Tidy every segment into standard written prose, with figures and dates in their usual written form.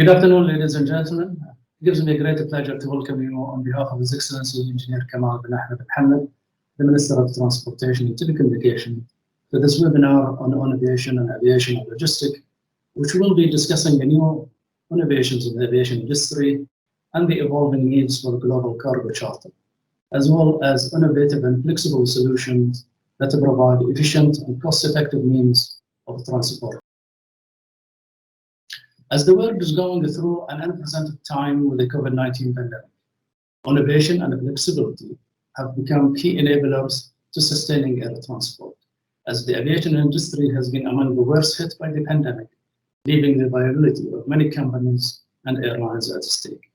Good afternoon, ladies and gentlemen. It gives me a great pleasure to welcome you on behalf of His Excellency Engineer Kamal bin Ahmed Mohammed, the Minister of Transportation and Telecommunication, to this webinar on aviation and aviation logistics, which will be discussing the new innovations in the aviation industry and the evolving needs for global cargo charter, as well as innovative and flexible solutions that provide efficient and cost-effective means of transport. As the world is going through an unprecedented time with the COVID-19 pandemic, innovation and flexibility have become key enablers to sustaining air transport, as the aviation industry has been among the worst hit by the pandemic, leaving the viability of many companies and airlines at stake.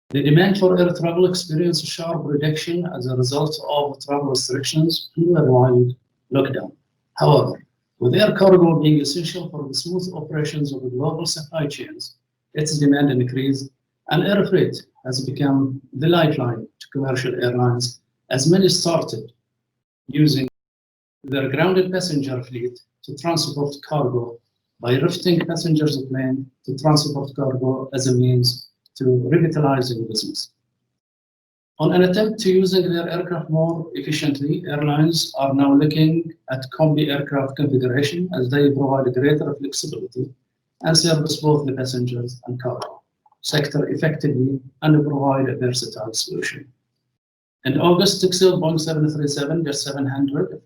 The demand for air travel experienced a sharp reduction as a result of travel restrictions and worldwide lockdown. However, with air cargo being essential for the smooth operations of the global supply chains, its demand increased, and air freight has become the lifeline to commercial airlines, as many started using their grounded passenger fleet to transport cargo by rifting passengers' plane to transport cargo as a means to revitalizing business. On an attempt to using their aircraft more efficiently, airlines are now looking at combi aircraft configuration, as they provide greater flexibility and service both the passengers and cargo sector effectively and provide a versatile solution. In August, Texel Boeing 737-700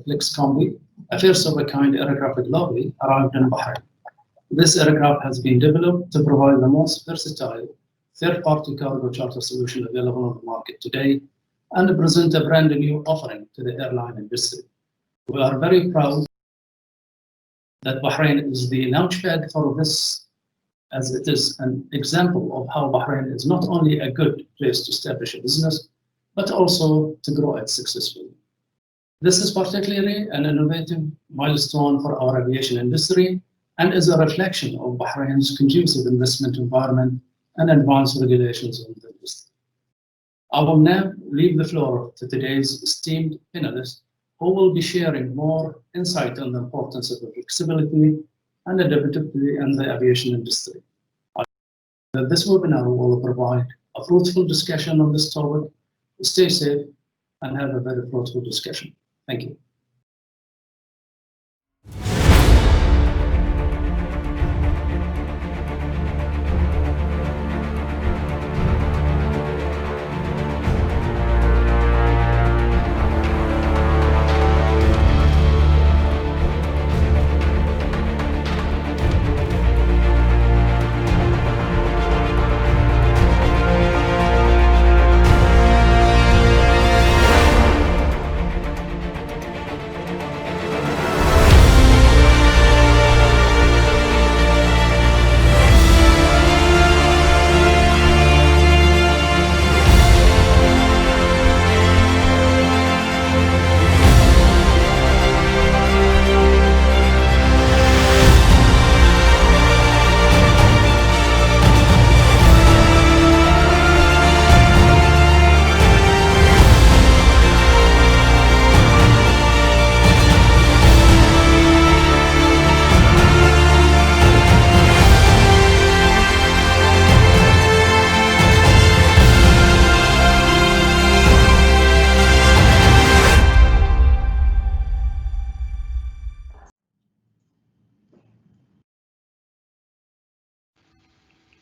Flex Combi, a first-of-a-kind aircraft globally, arrived in Bahrain. This aircraft has been developed to provide the most versatile third-party cargo charter solution available on the market today and present a brand new offering to the airline industry. We are very proud that Bahrain is the launchpad for this, as it is an example of how Bahrain is not only a good place to establish a business, but also to grow it successfully. This is particularly an innovative milestone for our aviation industry and is a reflection of Bahrain's conducive investment environment and advanced regulations in the industry. I will now leave the floor to today's esteemed panelists, who will be sharing more insight on the importance of flexibility and adaptability in the aviation industry. This webinar will provide a fruitful discussion on this topic. Stay safe and have a very fruitful discussion. Thank you.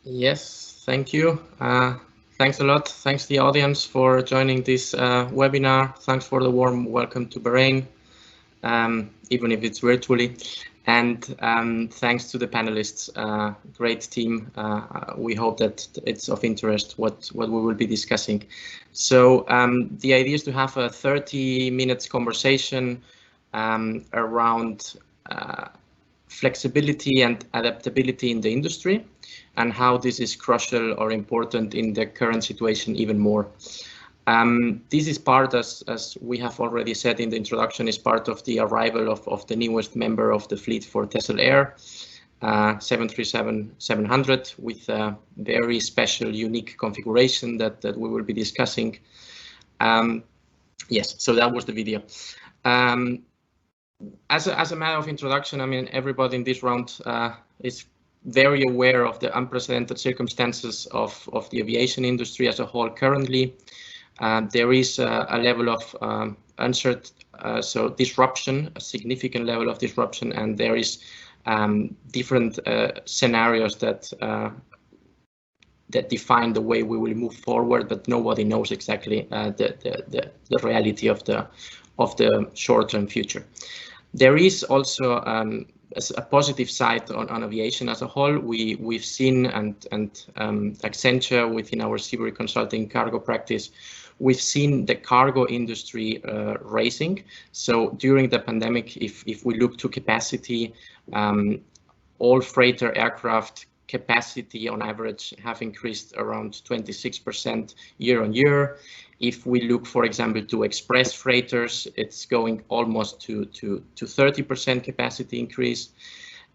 Yes, thank you. Thanks a lot. Thanks to the audience for joining this webinar. Thanks for the warm welcome to Bahrain, even if it's virtually. And thanks to the panelists, great team. We hope that it's of interest what we will be discussing. So the idea is to have a 30 minutes conversation around flexibility and adaptability in the industry, and how this is crucial or important in the current situation even more. This is part, as we have already said in the introduction, is part of the arrival of the newest member of the fleet for Texel Air, 737-700, with a very special, unique configuration that we will be discussing. Yes, so that was the video. As a matter of introduction, I mean, everybody in this round is very aware of the unprecedented circumstances of the aviation industry as a whole currently. There is a level of uncertainty, so disruption, a significant level of disruption, and there is different scenarios that define the way we will move forward, but nobody knows exactly the reality of the short-term future. There is also a positive side on aviation as a whole. We've seen, and Accenture within our Seabury Consulting cargo practice, we've seen the cargo industry rising. So during the pandemic, if we look to capacity, all freighter aircraft capacity on average have increased around 26% year on year. If we look, for example, to express freighters, it's going almost to 30% capacity increase.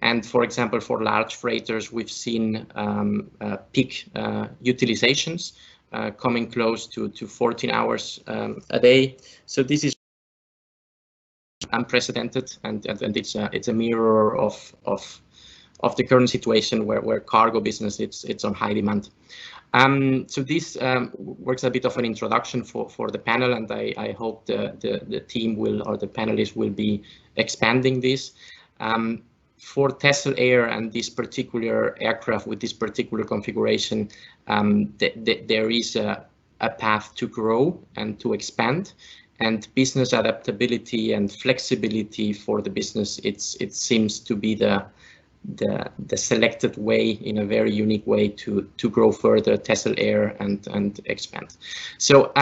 And for example, for large freighters, we've seen peak utilizations coming close to 14 hours a day. So this is unprecedented, and it's a mirror of the current situation where cargo business it's on high demand. So this works a bit of an introduction for the panel, and I hope the team will, or the panelists will be expanding this. For Tessel Air and this particular aircraft with this particular configuration, there is a path to grow and to expand, and business adaptability and flexibility for the business, it seems to be the selected way, in a very unique way, to grow further Tessel Air and expand. So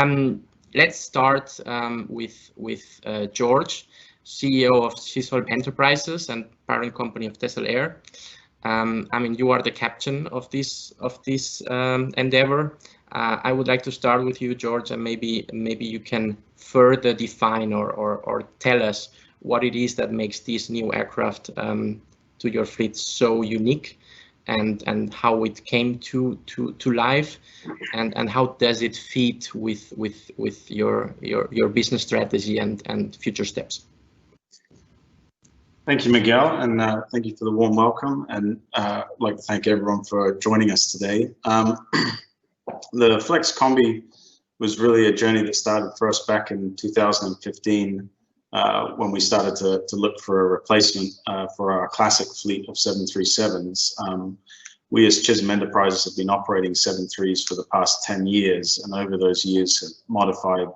let's start with George, CEO of Chisholm Enterprises and parent company of Tessel Air. I mean, you are the captain of this endeavor. I would like to start with you, George, and maybe you can further define or tell us what it is that makes this new aircraft to your fleet so unique, and how it came to life, and how does it fit with your business strategy and future steps. Thank you, Miguel, and thank you for the warm welcome, and I'd like to thank everyone for joining us today. The Flex Combi was really a journey that started for us back in 2015, when we started to look for a replacement for our classic fleet of 737s. We as Chisholm Enterprises have been operating 73s for the past 10 years, and over those years have modified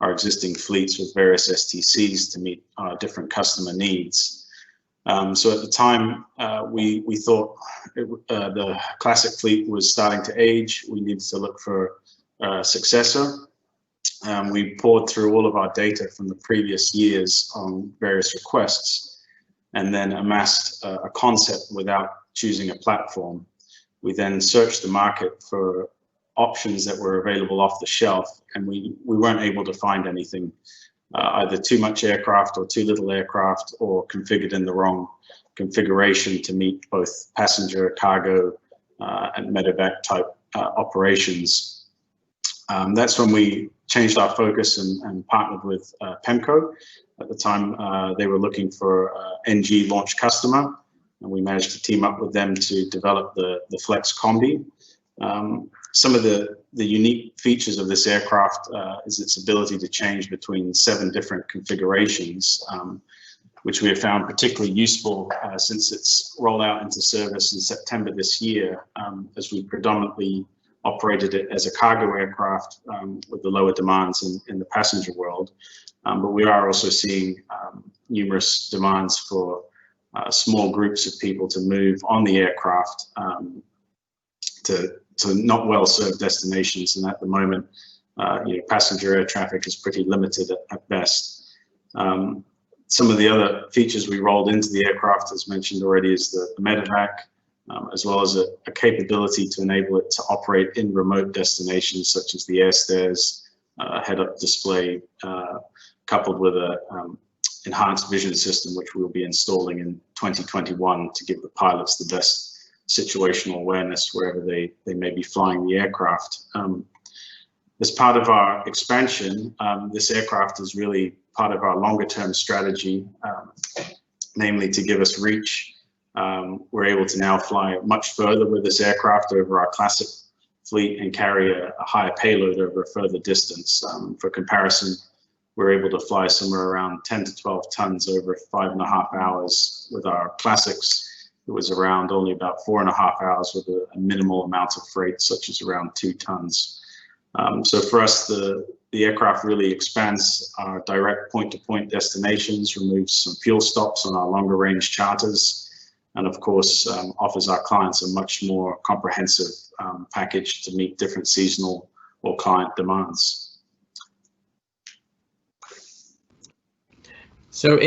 our existing fleets with various STCs to meet our different customer needs. So at the time, we thought the classic fleet was starting to age. We needed to look for a successor. We poured through all of our data from the previous years on various requests, and then amassed a concept without choosing a platform. We then searched the market for options that were available off the shelf, and we weren't able to find anything, either too much aircraft or too little aircraft, or configured in the wrong configuration to meet both passenger, cargo, and medevac type operations. That's when we changed our focus and partnered with PEMCO. At the time, they were looking for an NG launch customer, and we managed to team up with them to develop the Flex Combi. Some of the unique features of this aircraft is its ability to change between 7 different configurations, which we have found particularly useful since its rollout into service in September this year, as we predominantly operated it as a cargo aircraft with the lower demands in the passenger world. But we are also seeing numerous demands for small groups of people to move on the aircraft to not well-served destinations, and at the moment, passenger air traffic is pretty limited at best. Some of the other features we rolled into the aircraft, as mentioned already, is the medevac, as well as a capability to enable it to operate in remote destinations such as the air stairs, head-up display, coupled with a enhanced vision system, which we'll be installing in 2021 to give the pilots the best situational awareness wherever they may be flying the aircraft. As part of our expansion, this aircraft is really part of our longer term strategy, namely to give us reach we're able to now fly much further with this aircraft over our classic fleet and carry a higher payload over a further distance. For comparison, we're able to fly somewhere around 10 to 12 tons over 5.5 hours. With our classics, it was around only about 4.5 hours with a minimal amount of freight, such as around 2 tons. So for us, the aircraft really expands our direct point-to-point destinations, removes some fuel stops on our longer range charters, and of course offers our clients a much more comprehensive package to meet different seasonal or client demands. So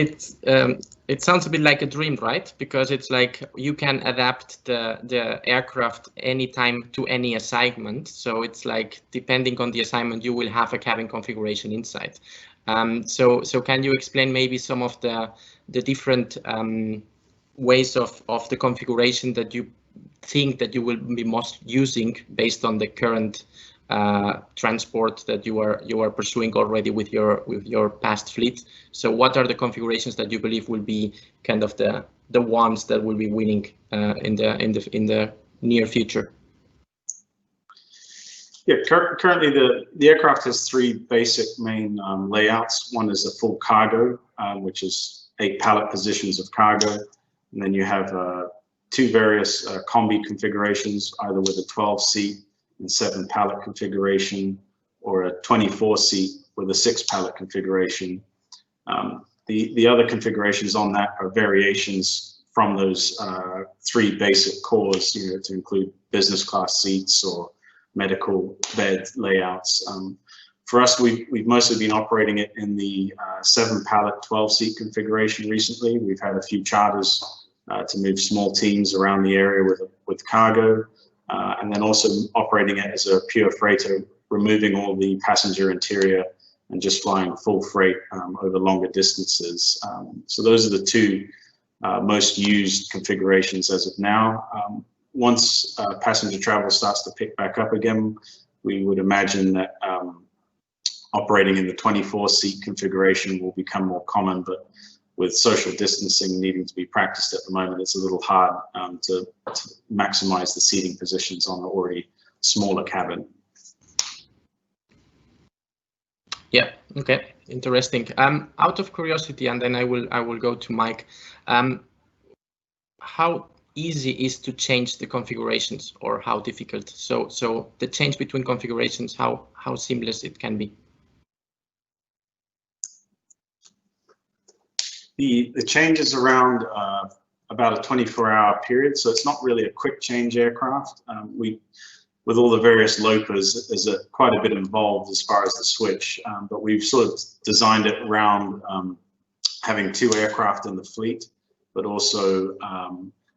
it sounds a bit like a dream, right? Because it's like you can adapt the aircraft anytime to any assignment. So it's like depending on the assignment, you will have a cabin configuration inside. So can you explain maybe some of the different ways of the configuration that you think that you will be most using based on the current transport that you are pursuing already with your past fleet? So what are the configurations that you believe will be kind of the ones that will be winning in the near future? Yeah, currently the aircraft has 3 basic main layouts. One is a full cargo, which is 8 pallet positions of cargo, and then you have 2 various combi configurations, either with a 12-seat and 7 pallet configuration, or a 24-seat with a 6 pallet configuration. The other configurations on that are variations from those 3 basic cores, to include business class seats or medical bed layouts. For us, we've mostly been operating it in the 7 pallet 12-seat configuration recently. We've had a few charters to move small teams around the area with cargo, and then also operating it as a pure freighter, removing all the passenger interior and just flying full freight over longer distances. So those are the 2 most used configurations as of now. Once passenger travel starts to pick back up again, we would imagine that operating in the 24-seat configuration will become more common, but with social distancing needing to be practiced at the moment, it's a little hard to maximize the seating positions on the already smaller cabin. Yeah. Okay. Interesting. Out of curiosity, and then I will go to Mike. How easy is to change the configurations, or how difficult? So the change between configurations, how seamless it can be? The change is around about a 24-hour period, so it's not really a quick change aircraft. With all the various LOPAs, there's quite a bit involved as far as the switch, but we've sort of designed it around having 2 aircraft in the fleet, but also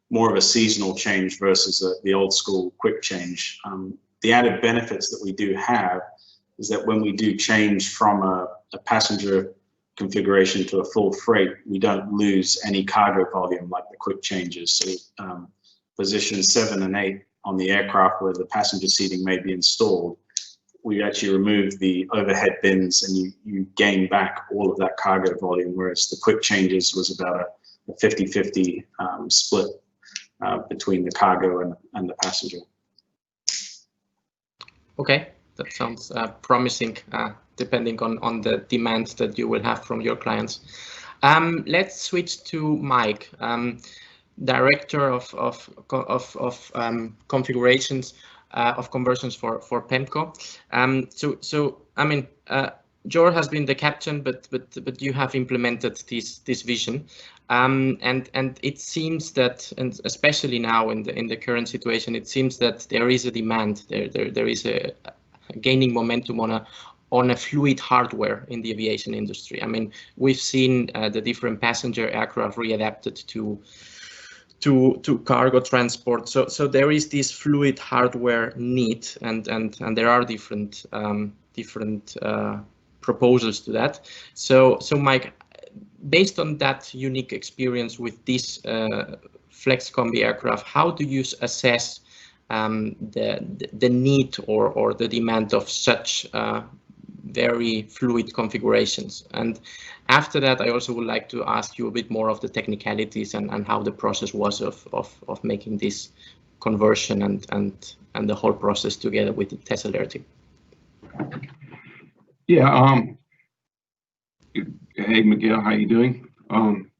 more of a seasonal change versus the old school quick change. The added benefits that we do have is that when we do change from a passenger configuration to a full freight, we don't lose any cargo volume like the quick changes. So positions 7 and 8 on the aircraft where the passenger seating may be installed, we actually remove the overhead bins and you gain back all of that cargo volume, whereas the quick changes was about a 50-50 split between the cargo and the passenger. Okay, that sounds promising, depending on the demands that you will have from your clients. Let's switch to Mike, Director of configurations of conversions for PEMCO. So I mean, Jor has been the captain, but you have implemented this vision, and it seems that, and especially now in the current situation, it seems that there is a demand. There is a gaining momentum on a fluid hardware in the aviation industry. I mean, we've seen the different passenger aircraft readapted to cargo transport. So there is this fluid hardware need, and there are different proposals to that. So Mike, based on that unique experience with this Flex Combi aircraft, how do you assess the need or the demand of such very fluid configurations. And after that, I also would like to ask you a bit more of the technicalities and how the process was of making this conversion and the whole process together with the Tesla Air team. Yeah. Hey, Miguel, how you doing?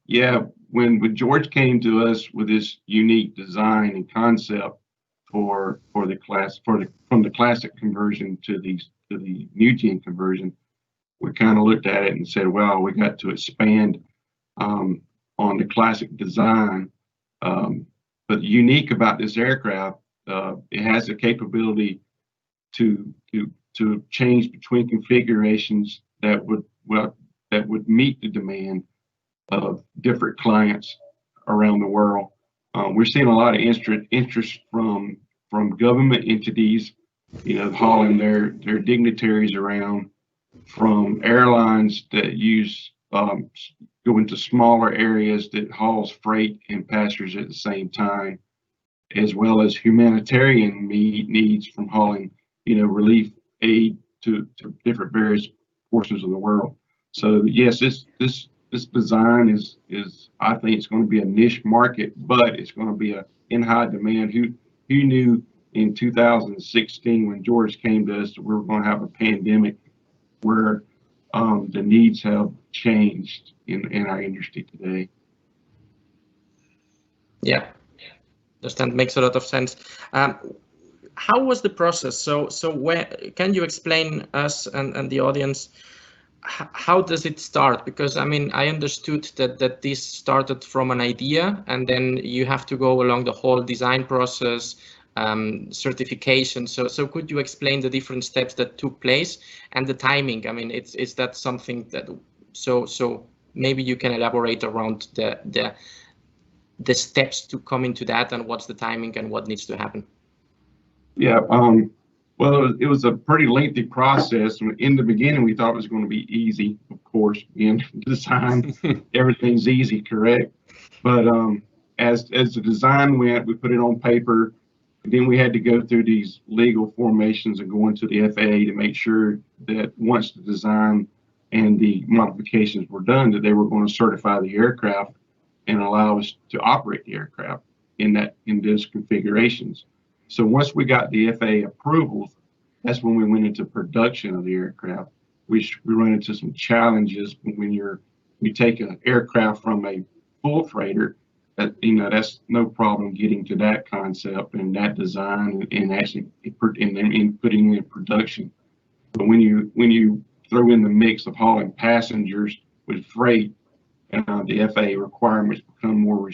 Yeah, when George came to us with this unique design and concept for the from the classic conversion to the new gen conversion, we kind of looked at it and said, well, we got to expand on the classic design. But unique about this aircraft, it has the capability to change between configurations that would meet the demand of different clients around the world. We're seeing a lot of interest from government entities, hauling their dignitaries around, from airlines that use go into smaller areas that hauls freight and passengers at the same time, as well as humanitarian needs from hauling, relief aid to different various portions of the world. So yes, this design is I think it's going to be a niche market, but it's going to be in high demand. Who knew in 2016 when George came to us that we were going to have a pandemic where the needs have changed in our industry today. Yeah, understand. Makes a lot of sense. How was the process? So where can you explain us and the audience how does it start? Because I mean, I understood that this started from an idea, and then you have to go along the whole design process, certification. So could you explain the different steps that took place and the timing? I mean, is that something that so maybe you can elaborate around the steps to come into that, and what's the timing and what needs to happen? Yeah. Well, it was a pretty lengthy process. In the beginning, we thought it was going to be easy, of course. In design, everything's easy, correct? But as the design went, we put it on paper. Then we had to go through these legal formations and go into the FAA to make sure that once the design and the modifications were done, that they were going to certify the aircraft and allow us to operate the aircraft in those configurations. So once we got the FAA approvals, that's when we went into production of the aircraft. We run into some challenges when you take an aircraft from a full freighter. That's no problem getting to that concept and that design and actually putting it in production. But when you throw in the mix of hauling passengers with freight, the FAA requirements become more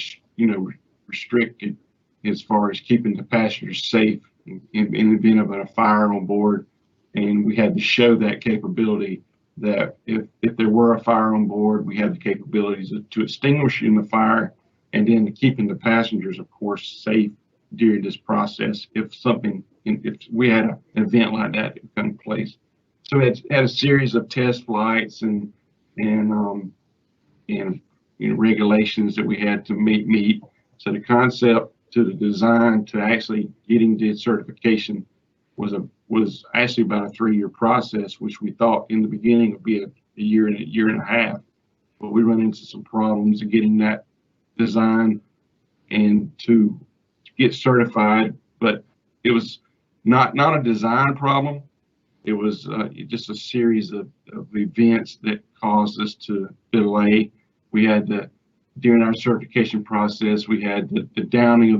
restricted as far as keeping the passengers safe in the event of a fire on board. And we had to show that capability, that if there were a fire on board, we had the capabilities to extinguish in the fire, and then keeping the passengers, of course, safe during this process if we had an event like that come place. So it had a series of test flights and regulations that we had to meet. So the concept to the design to actually getting the certification was actually about a 3-year process, which we thought in the beginning would be a year and a half. But we run into some problems in getting that design and to get certified. But it was not a design problem. It was just a series of events that caused us to delay. We had during our certification process, we had the downing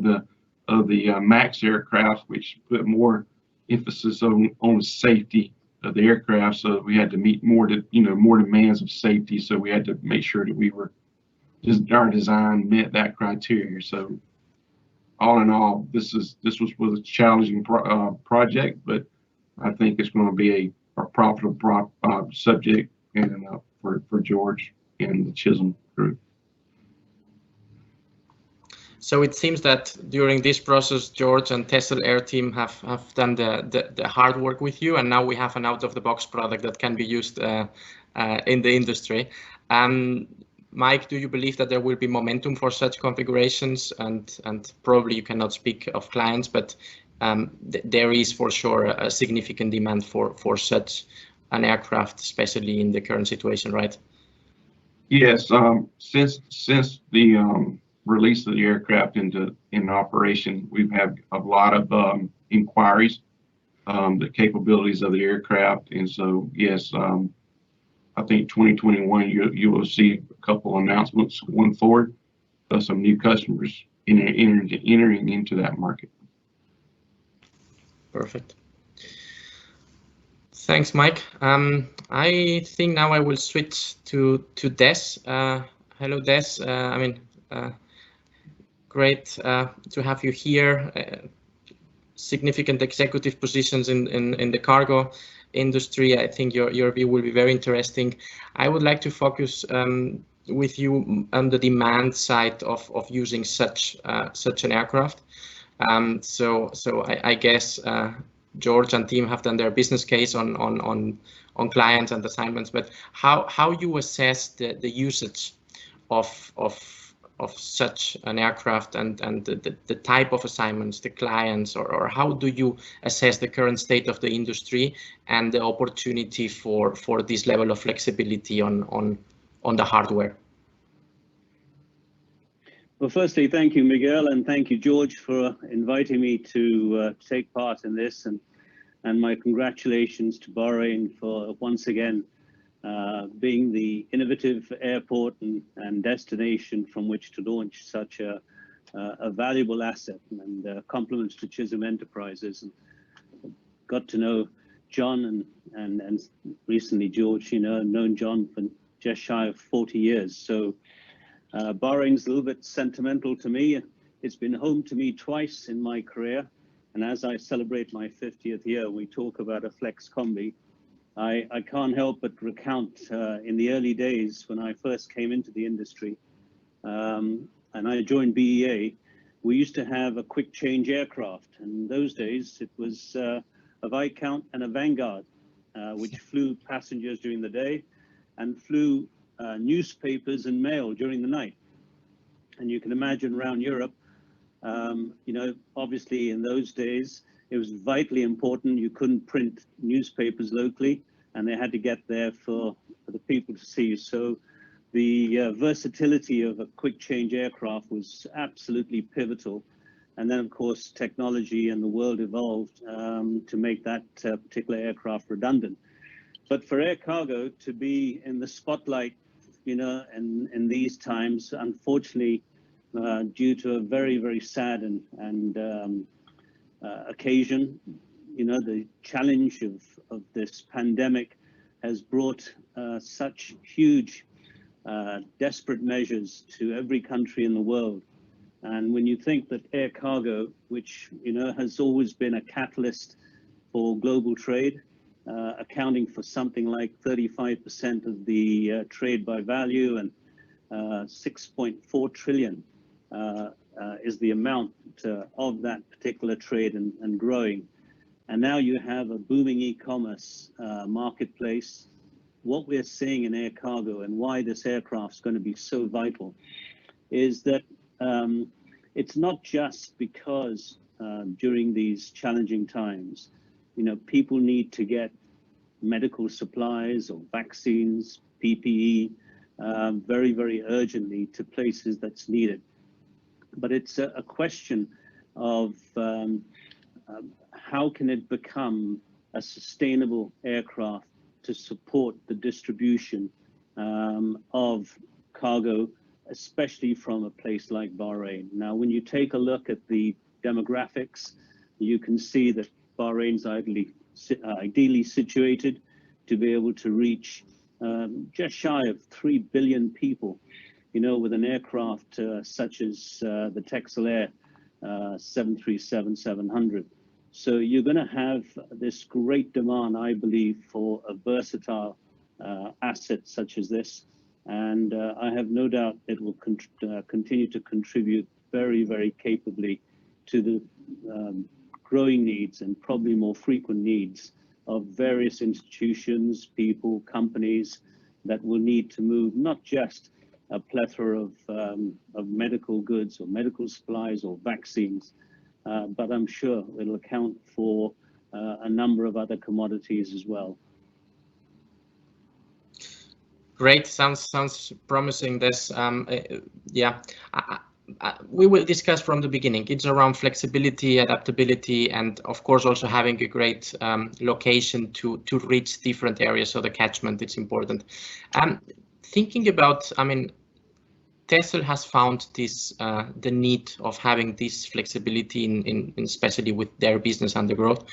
of the MAX aircraft, which put more emphasis on safety of the aircraft. So we had to meet more demands of safety. So we had to make sure that our design met that criteria. So all in all, this was a challenging project, but I think it's going to be a profitable subject and for George and the Chisholm group. So it seems that during this process, George and Tesla Air team have done the hard work with you, and now we have an out-of-the-box product that can be used in the industry. Mike, do you believe that there will be momentum for such configurations? And probably you cannot speak of clients, but there is for sure a significant demand for such an aircraft, especially in the current situation, right? Yes, since the release of the aircraft into operation, we've had a lot of inquiries, the capabilities of the aircraft, and so yes, I think 2021 you will see a couple announcements going forward of some new customers entering into that market. Perfect. Thanks, Mike. I think now I will switch to Des. Hello, Des. Great to have you here. Significant executive positions in the cargo industry. I think your view will be very interesting. I would like to focus with you on the demand side of using such an aircraft. So I guess George and team have done their business case on clients and assignments, but how you assess the usage of such an aircraft and the type of assignments, the clients, or how do you assess the current state of the industry and the opportunity for this level of flexibility on the hardware? Well, firstly, thank you, Miguel, and thank you, George, for inviting me to take part in this, and my congratulations to Bahrain for once again being the innovative airport and destination from which to launch such a valuable asset, and compliments to Chisholm Enterprises. And got to know John and recently George, known John for just shy of 40 years. So Bahrain's a little bit sentimental to me. It's been home to me twice in my career, and as I celebrate my 50th year, we talk about a flex combi. I can't help but recount in the early days when I first came into the industry and I joined BEA, we used to have a quick change aircraft. And in those days, it was a Viscount and a Vanguard, which flew passengers during the day and flew newspapers and mail during the night. And you can imagine around Europe, obviously in those days, it was vitally important. You couldn't print newspapers locally, and they had to get there for the people to see. So the versatility of a quick change aircraft was absolutely pivotal. And then, of course, technology and the world evolved to make that particular aircraft redundant. But for air cargo to be in the spotlight, in these times, unfortunately, due to a very, very sad and occasion, the challenge of this pandemic has brought such huge, desperate measures to every country in the world. And when you think that air cargo, which has always been a catalyst for global trade, accounting for something like 35% of the trade by value, and 6.4 trillion is the amount of that particular trade and growing. And now you have a booming e-commerce marketplace. What we're seeing in air cargo and why this aircraft is going to be so vital is that it's not just because during these challenging times, people need to get medical supplies or vaccines, PPE, very, very urgently to places that's needed. But it's a question of how can it become a sustainable aircraft to support the distribution of cargo, especially from a place like Bahrain. Now, when you take a look at the demographics, you can see that Bahrain's ideally situated to be able to reach just shy of 3 billion people, with an aircraft such as the Texel Air 737-700. So you're going to have this great demand, I believe, for a versatile asset such as this. And I have no doubt it will continue to contribute very, very capably to the growing needs and probably more frequent needs of various institutions, people, companies that will need to move not just a plethora of medical goods or medical supplies or vaccines, but I'm sure it'll account for a number of other commodities as well. Great. Sounds promising. This, yeah. We will discuss from the beginning. It's around flexibility, adaptability, and of course also having a great location to reach different areas. So the catchment, it's important. Thinking about, I mean, Texel has found this the need of having this flexibility in especially with their business and the growth.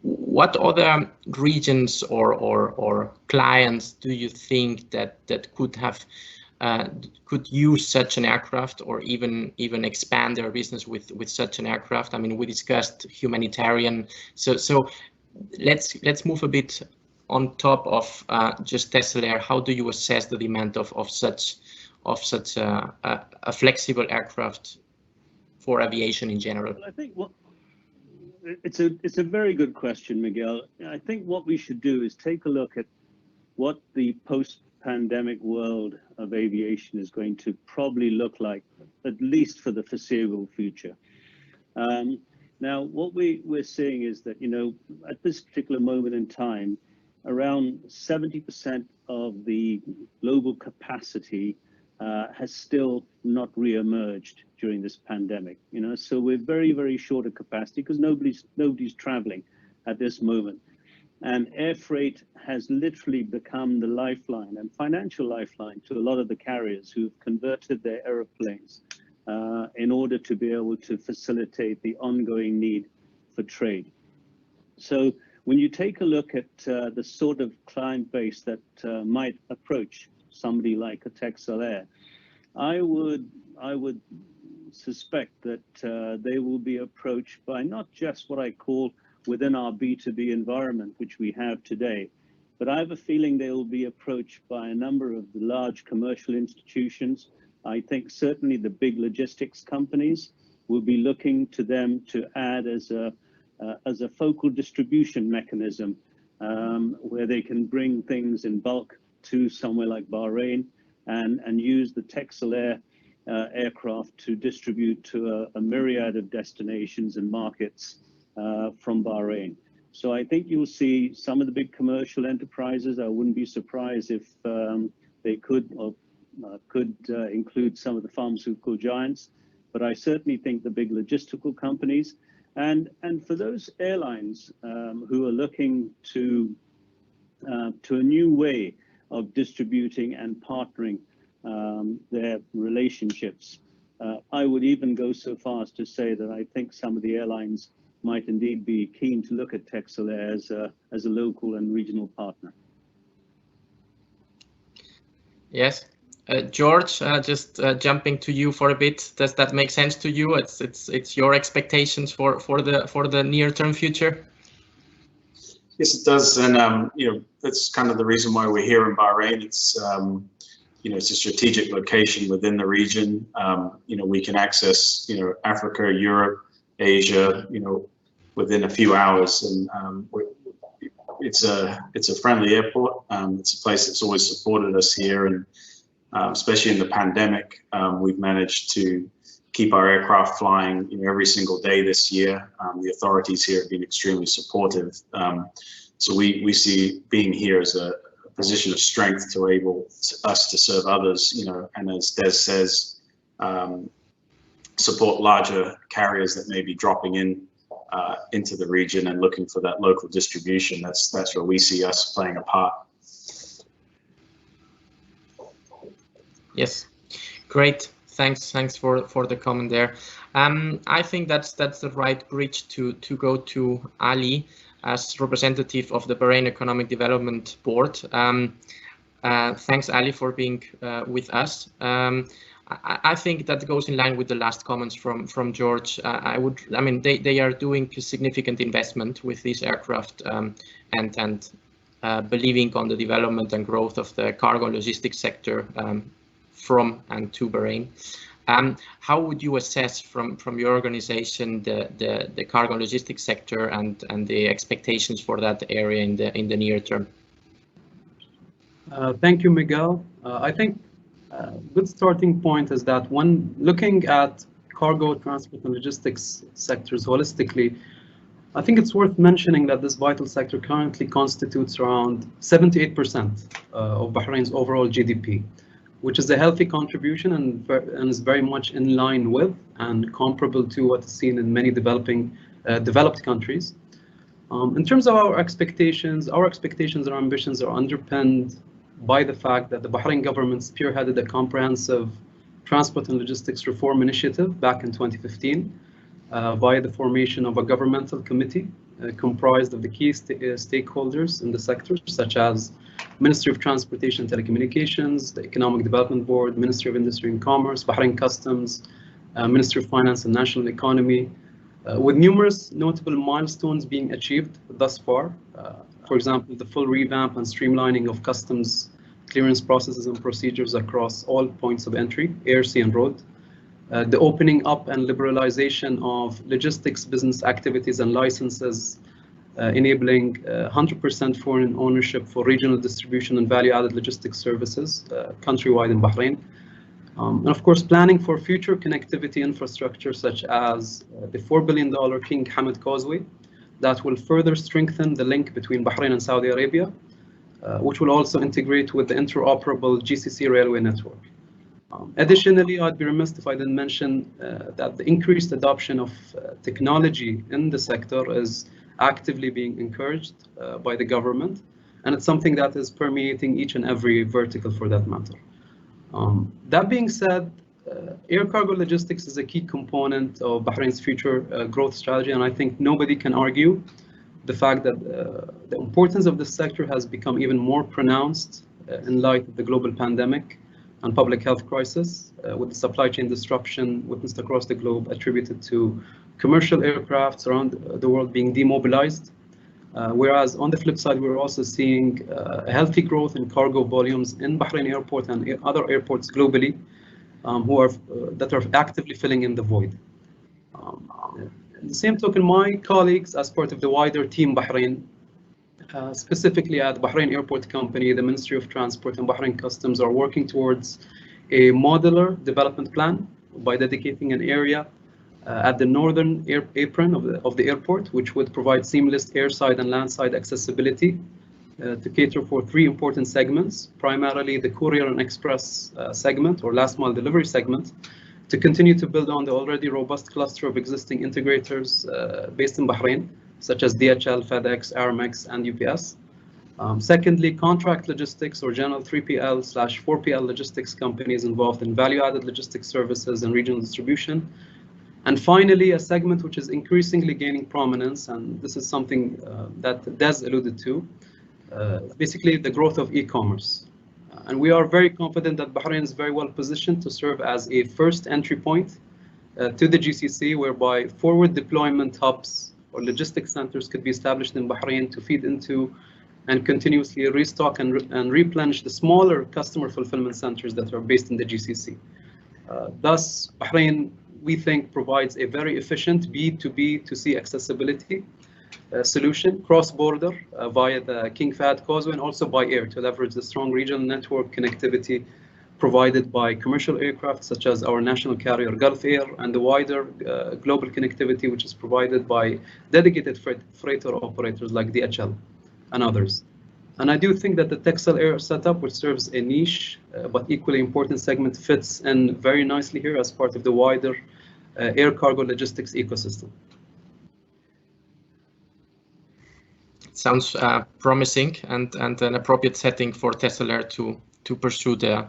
What other regions or clients do you think that could have could use such an aircraft, or even expand their business with such an aircraft? I mean, we discussed humanitarian, so let's move a bit on top of just Texel Air. How do you assess the demand of such a flexible aircraft for aviation in general? Well, I think it's a very good question, Miguel. I think what we should do is take a look at what the post-pandemic world of aviation is going to probably look like, at least for the foreseeable future. Now, what we're seeing is that, you know, at this particular moment in time, around 70% of the global capacity has still not re-emerged during this pandemic. You know, so we're very short of capacity because nobody's traveling at this moment. And air freight has literally become the lifeline and financial lifeline to a lot of the carriers who've converted their aeroplanes in order to be able to facilitate the ongoing need for trade. So when you take a look at the sort of client base that might approach somebody like a Texel Air, I would suspect that they will be approached by not just what I call within our B2B environment, which we have today, but I have a feeling they will be approached by a number of the large commercial institutions. I think certainly the big logistics companies will be looking to them to add as a focal distribution mechanism where they can bring things in bulk to somewhere like Bahrain and use the Texel Air aircraft to distribute to a myriad of destinations and markets from Bahrain. So I think you'll see some of the big commercial enterprises. I wouldn't be surprised if they could include some of the pharmaceutical giants, but I certainly think the big logistical companies and for those airlines who are looking to a new way of distributing and partnering their relationships. I would even go so far as to say that I think some of the airlines might indeed be keen to look at Texel Air as a local and regional partner. Yes. George, just jumping to you for a bit. Does that make sense to you? It's your expectations for the near-term future? Yes, it does, and you know, that's kind of the reason why we're here in Bahrain. It's you know, it's a strategic location within the region. You know, we can access, you know, Africa, Europe, Asia, you know, within a few hours, and it's a friendly airport. It's a place that's always supported us here, and especially in the pandemic, we've managed to keep our aircraft flying, you know, every single day this year. The authorities here have been extremely supportive. So we see being here as a position of strength to enable us to serve others, you know, and as Des says, support larger carriers that may be dropping into the region and looking for that local distribution. That's where we see us playing a part. Yes, great. Thanks for the comment there. I think that's the right bridge to go to Ali as representative of the Bahrain Economic Development Board. Thanks, Ali, for being with us. I think that goes in line with the last comments from George. I mean, they are doing a significant investment with this aircraft and believing on the development and growth of the cargo and logistics sector from and to Bahrain. How would you assess from your organization the cargo and logistics sector and the expectations for that area in the near term? Thank you, Miguel. I think a good starting point is that when looking at cargo, transport, and logistics sectors holistically, I think it's worth mentioning that this vital sector currently constitutes around 78% of Bahrain's overall GDP, which is a healthy contribution and is very much in line with and comparable to what is seen in many developed countries. In terms of our expectations and ambitions are underpinned by the fact that the Bahrain government spearheaded a comprehensive transport and logistics reform initiative back in 2015 via the formation of a governmental committee comprised of the key stakeholders in the sector, such as Ministry of Transportation and Telecommunications, the Economic Development Board, Ministry of Industry and Commerce, Bahrain Customs, Ministry of Finance and National Economy, with numerous notable milestones being achieved thus far. For example, the full revamp and streamlining of customs clearance processes and procedures across all points of entry, air, sea, and road. The opening up and liberalization of logistics business activities and licenses, enabling 100% foreign ownership for regional distribution and value-added logistics services countrywide in Bahrain. And of course, planning for future connectivity infrastructure such as the $4 billion King Hamad Causeway that will further strengthen the link between Bahrain and Saudi Arabia, which will also integrate with the interoperable GCC railway network. Additionally, I'd be remiss if I didn't mention that the increased adoption of technology in the sector is actively being encouraged by the government, and it's something that is permeating each and every vertical for that matter. That being said, air cargo logistics is a key component of Bahrain's future growth strategy, and I think nobody can argue the fact that the importance of this sector has become even more pronounced in light of the global pandemic and public health crisis, with the supply chain disruption witnessed across the globe attributed to commercial aircrafts around the world being demobilized. Whereas on the flip side, we're also seeing a healthy growth in cargo volumes in Bahrain Airport and other airports globally that are actively filling in the void. In the same token, my colleagues, as part of the wider Team Bahrain, specifically at Bahrain Airport Company, the Ministry of Transport and Bahrain Customs are working towards a modular development plan by dedicating an area at the northern apron of the airport, which would provide seamless airside and landside accessibility to cater for three important segments, primarily the courier and express segment or last mile delivery segment, to continue to build on the already robust cluster of existing integrators based in Bahrain, such as DHL, FedEx, Aramex, and UPS. Secondly, contract logistics or general 3PL/4PL logistics companies involved in value-added logistics services and regional distribution. And finally, a segment which is increasingly gaining prominence, and this is something that Des alluded to, basically the growth of e-commerce. And we are very confident that Bahrain is very well positioned to serve as a first entry point to the GCC, whereby forward deployment hubs or logistics centers could be established in Bahrain to feed into and continuously restock and replenish the smaller customer fulfillment centers that are based in the GCC. Thus, Bahrain, we think, provides a very efficient B2B2C accessibility solution cross-border via the King Fahd Causeway and also by air to leverage the strong regional network connectivity provided by commercial aircraft such as our national carrier Gulf Air and the wider global connectivity which is provided by dedicated freighter operators like DHL and others. And I do think that the Texel Air setup, which serves a niche but equally important segment, fits in very nicely here as part of the wider air cargo logistics ecosystem. Sounds promising and an appropriate setting for Texel Air to pursue the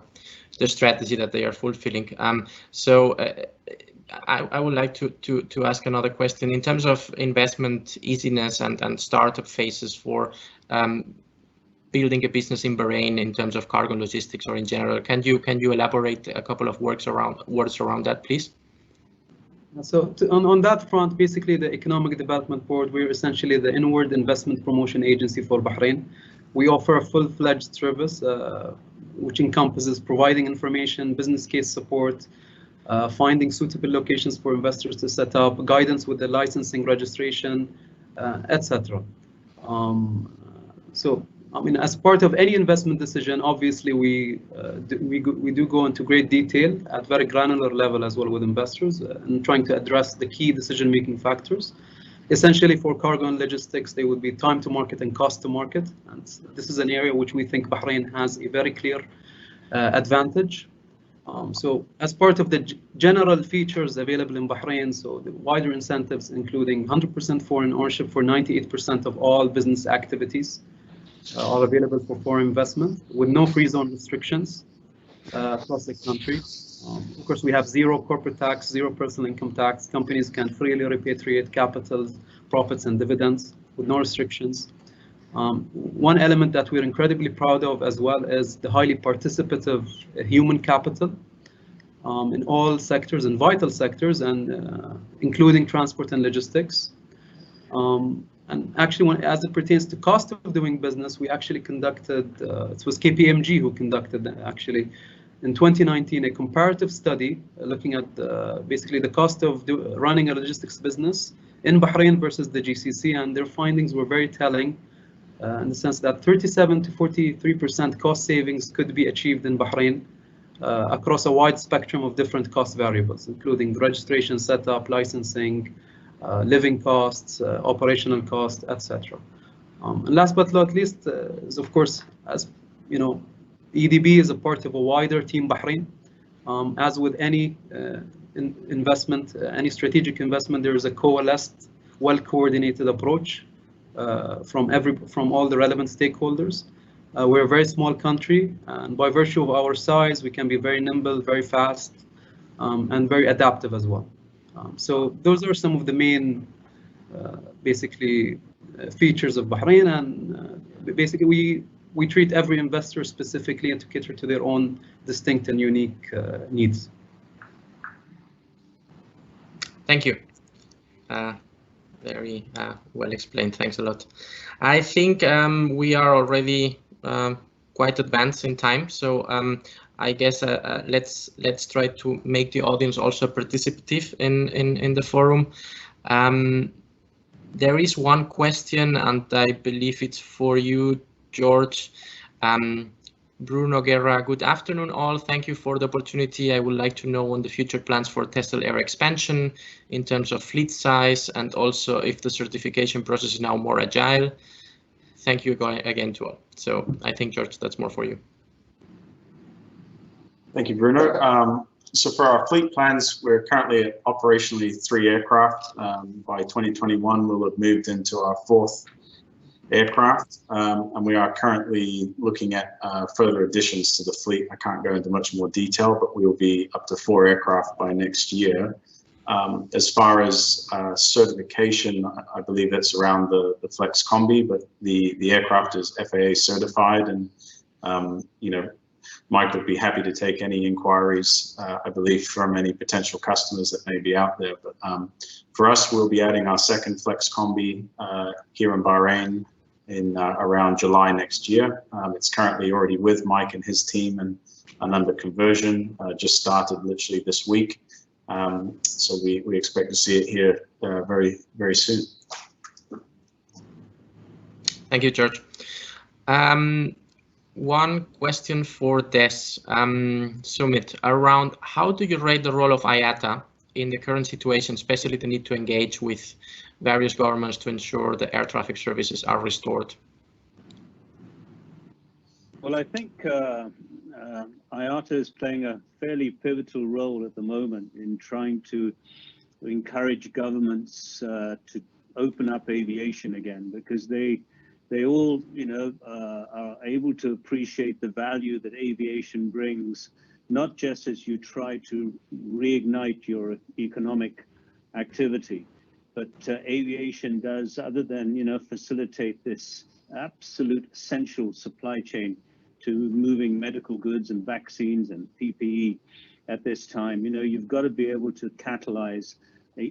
strategy that they are fulfilling. I would like to ask another question in terms of investment easiness and startup phases for building a business in Bahrain in terms of cargo logistics or in general. Can you elaborate a couple of words around that, please? So on that front, basically the Economic Development Board, we're essentially the inward investment promotion agency for Bahrain. We offer a full-fledged service which encompasses providing information, business case support, finding suitable locations for investors to set up, guidance with the licensing, registration, etc. So, I mean, as part of any investment decision, obviously we do go into great detail at very granular level as well with investors and trying to address the key decision-making factors. Essentially, for cargo and logistics, they would be time to market and cost to market. And this is an area which we think Bahrain has a very clear advantage. So as part of the general features available in Bahrain, so the wider incentives, including 100% foreign ownership for 98% of all business activities, are available for foreign investment with no free zone restrictions across the country. Of course, we have zero corporate tax, zero personal income tax. Companies can freely repatriate capital, profits, and dividends with no restrictions. One element that we're incredibly proud of as well is the highly participative human capital in all sectors and vital sectors, and including transport and logistics. And actually, as it pertains to cost of doing business, we actually conducted, it was KPMG who conducted actually in 2019 a comparative study looking at basically the cost of running a logistics business in Bahrain versus the GCC, and their findings were very telling in the sense that 37 to 43% cost savings could be achieved in Bahrain across a wide spectrum of different cost variables, including registration setup, licensing, living costs, operational costs, etc. And last but not least is, of course, as you know, EDB is a part of a wider Team Bahrain. As with any investment, any strategic investment, there is a coalesced, well-coordinated approach from all the relevant stakeholders. We're a very small country, and by virtue of our size, we can be very nimble, very fast, and very adaptive as well. So those are some of the main, basically, features of Bahrain, and basically we treat every investor specifically and to cater to their own distinct and unique needs. Thank you. Very well explained. Thanks a lot. I think we are already quite advanced in time, so I guess let's try to make the audience also participative in the forum. There is one question, and I believe it's for you, George. Bruno Guerra, good afternoon all. Thank you for the opportunity. I would like to know on the future plans for Textile Air expansion in terms of fleet size, and also if the certification process is now more agile. Thank you again to all. So I think, George, that's more for you. Thank you, Bruno. So for our fleet plans, we're currently at operationally 3 aircraft. By 2021, we'll have moved into our 4th aircraft, and we are currently looking at further additions to the fleet. I can't go into much more detail, but we will be up to 4 aircraft by next year. As far as certification, I believe it's around the Flex Combi, but the aircraft is FAA certified, and you know, Mike would be happy to take any inquiries, I believe, from any potential customers that may be out there. But for us, we'll be adding our 2nd Flex Combi here in Bahrain in around July next year. It's currently already with Mike and his team and under conversion, just started literally this week. So we expect to see it here very, very soon. Thank you, George. One question for Des. Sumit, around how do you rate the role of IATA in the current situation, especially the need to engage with various governments to ensure the air traffic services are restored? Well, I think IATA is playing a fairly pivotal role at the moment in trying to encourage governments to open up aviation again, because they all, you know, are able to appreciate the value that aviation brings, not just as you try to reignite your economic activity, but aviation does, other than, you know, facilitate this absolute essential supply chain to moving medical goods and vaccines and PPE at this time. You know, you've got to be able to catalyze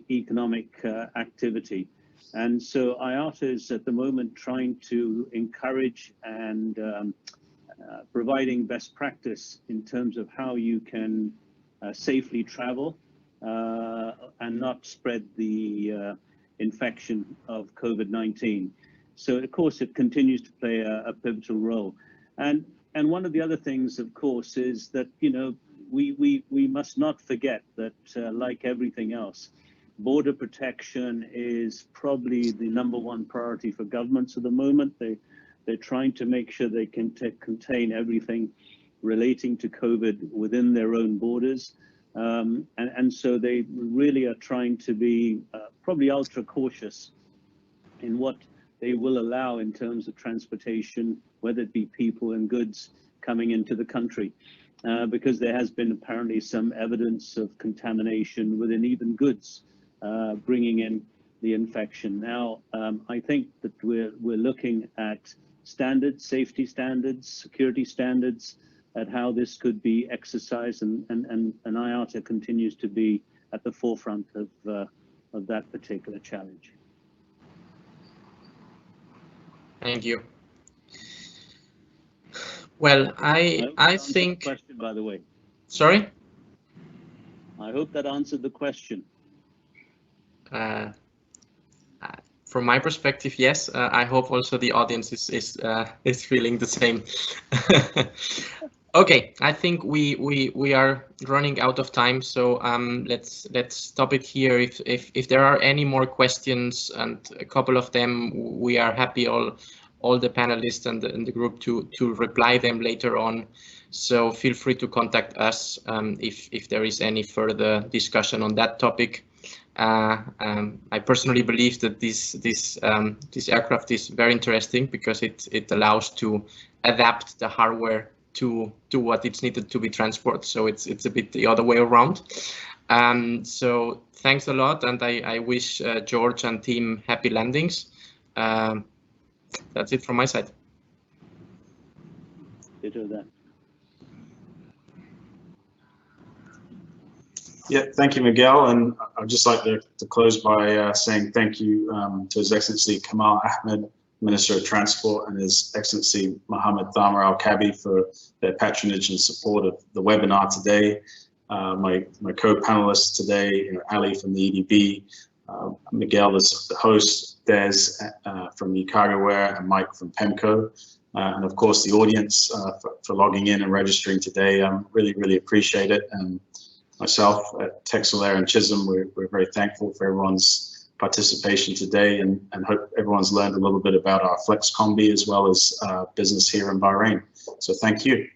economic activity. And so IATA is at the moment trying to encourage and providing best practice in terms of how you can safely travel and not spread the infection of COVID-19. So of course it continues to play a pivotal role. And one of the other things, of course, is that, you know, we must not forget that like everything else, border protection is probably the #1 priority for governments at the moment. They're trying to make sure they can contain everything relating to COVID within their own borders. And so they really are trying to be probably ultra cautious in what they will allow in terms of transportation, whether it be people and goods coming into the country, because there has been apparently some evidence of contamination within even goods, bringing in the infection. Now, I think that we're looking at standards, safety standards, security standards, at how this could be exercised, and IATA continues to be at the forefront of that particular challenge. Thank you. Well, I think. The question, by the way. Sorry. I hope that answered the question. From my perspective, yes. I hope also the audience is feeling the same. Okay, I think we are running out of time, so let's stop it here. If there are any more questions, and a couple of them, we are happy all the panelists and the group to reply them later on. So feel free to contact us if there is any further discussion on that topic. I personally believe that this aircraft is very interesting because it allows to adapt the hardware to what it's needed to be transported. So it's a bit the other way around. So thanks a lot, and I wish George and team happy landings. That's it from my side. Ditto that. Yeah, thank you, Miguel. And I'd just like to close by saying thank you to His Excellency Kamal Ahmed, Minister of Transport, and His Excellency Mohammed Thamar Al-Kabi for their patronage and support of the webinar today. My co-panelists today, Ali from the EDB, Miguel as the host, Des from UKargoWare, and Mike from PEMCO. And of course, the audience for logging in and registering today. Really appreciate it. And myself at Texelair and Chisholm, we're very thankful for everyone's participation today, and hope everyone's learned a little bit about our Flex Combi as well as business here in Bahrain. So thank you.